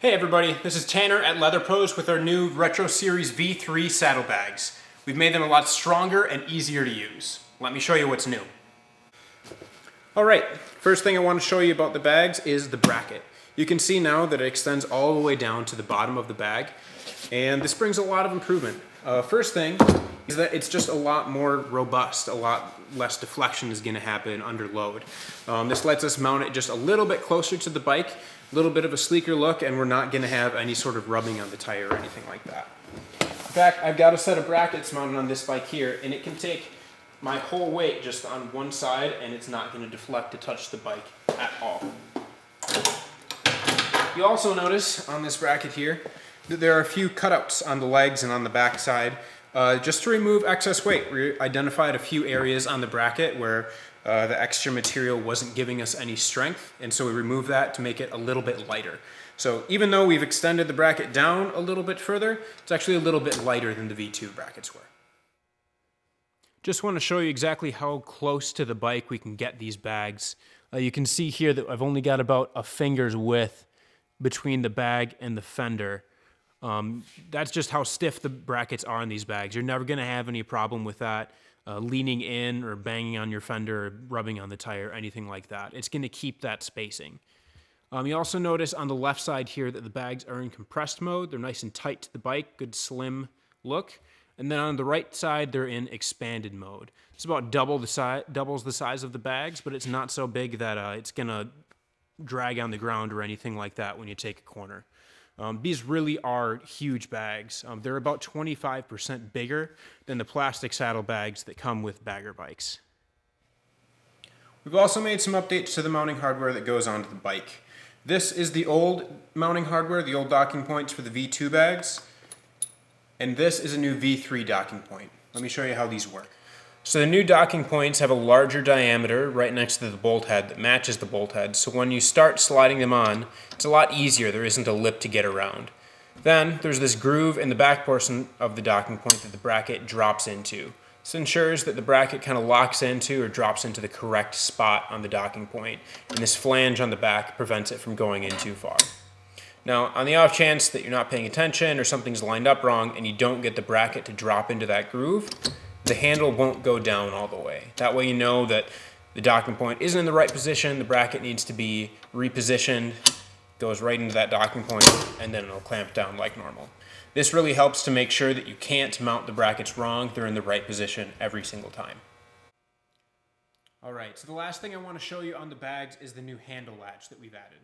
Hey everybody, this is Tanner at Leather Pros with our new Retro Series V3 saddlebags. We've made them a lot stronger and easier to use. Let me show you what's new. Alright, first thing I want to show you about the bags is the bracket. You can see now that it extends all the way down to the bottom of the bag, and this brings a lot of improvement. First thing is that it's just a lot more robust, a lot less deflection is going to happen under load. This lets us mount it just a little bit closer to the bike, a little bit of a sleeker look, and we're not going to have any sort of rubbing on the tire or anything like that. In fact, I've got a set of brackets mounted on this bike here, and it can take my whole weight just on one side, and it's not going to deflect to touch the bike at all. You'll also notice on this bracket here that there are a few cutouts on the legs and on the back side just to remove excess weight. We identified a few areas on the bracket where the extra material wasn't giving us any strength, and so we removed that to make it a little bit lighter. So even though we've extended the bracket down a little bit further, it's actually a little bit lighter than the V2 brackets were. Just want to show you exactly how close to the bike we can get these bags. You can see here that I've only got about a finger's width between the bag and the fender. That's just how stiff the brackets are on these bags. You're never going to have any problem with that. Leaning in or banging on your fender or rubbing on the tire, anything like that. It's going to keep that spacing. You also notice on the left side here that the bags are in compressed mode. They're nice and tight to the bike, good slim look. And then on the right side, they're in expanded mode. It's about doubles the size of the bags, but it's not so big that it's going to drag on the ground or anything like that when you take a corner. These really are huge bags. They're about 25% bigger than the plastic saddlebags that come with bagger bikes. We've also made some updates to the mounting hardware that goes onto the bike. This is the old mounting hardware, the old docking points for the V2 bags, and this is a new V3 docking point. Let me show you how these work. So the new docking points have a larger diameter right next to the bolt head that matches the bolt head, so when you start sliding them on, it's a lot easier. There isn't a lip to get around. Then there's this groove in the back portion of the docking point that the bracket drops into. This ensures that the bracket kind of locks into or drops into the correct spot on the docking point, and this flange on the back prevents it from going in too far. Now, on the off chance that you're not paying attention or something's lined up wrong and you don't get the bracket to drop into that groove, the handle won't go down all the way. That way you know that the docking point isn't in the right position, the bracket needs to be repositioned, goes right into that docking point, and then it'll clamp down like normal. This really helps to make sure that you can't mount the brackets wrong, they're in the right position every single time. Alright, so the last thing I want to show you on the bags is the new handle latch that we've added.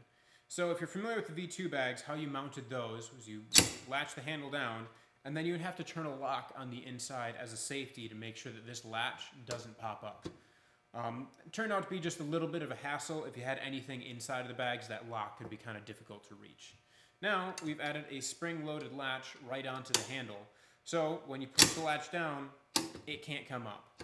So if you're familiar with the V2 bags, how you mounted those was you latch the handle down, and then you would have to turn a lock on the inside as a safety to make sure that this latch doesn't pop up. It turned out to be just a little bit of a hassle. If you had anything inside of the bags, that lock could be kind of difficult to reach. Now we've added a spring-loaded latch right onto the handle. So when you push the latch down, it can't come up.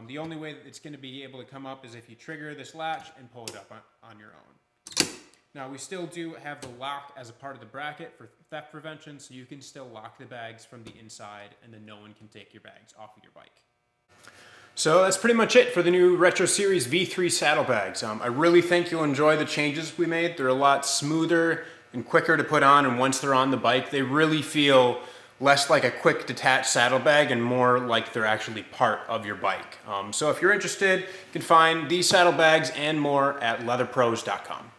The only way that it's going to be able to come up is if you trigger this latch and pull it up on your own. Now, we still do have the lock as a part of the bracket for theft prevention, so you can still lock the bags from the inside, and then no one can take your bags off of your bike. So that's pretty much it for the new Retro Series V3 saddlebags. I really think you'll enjoy the changes we made. They're a lot smoother and quicker to put on, and once they're on the bike, they really feel less like a quick detached saddlebag and more like they're actually part of your bike. So if you're interested, you can find these saddlebags and more at leatherpros.com.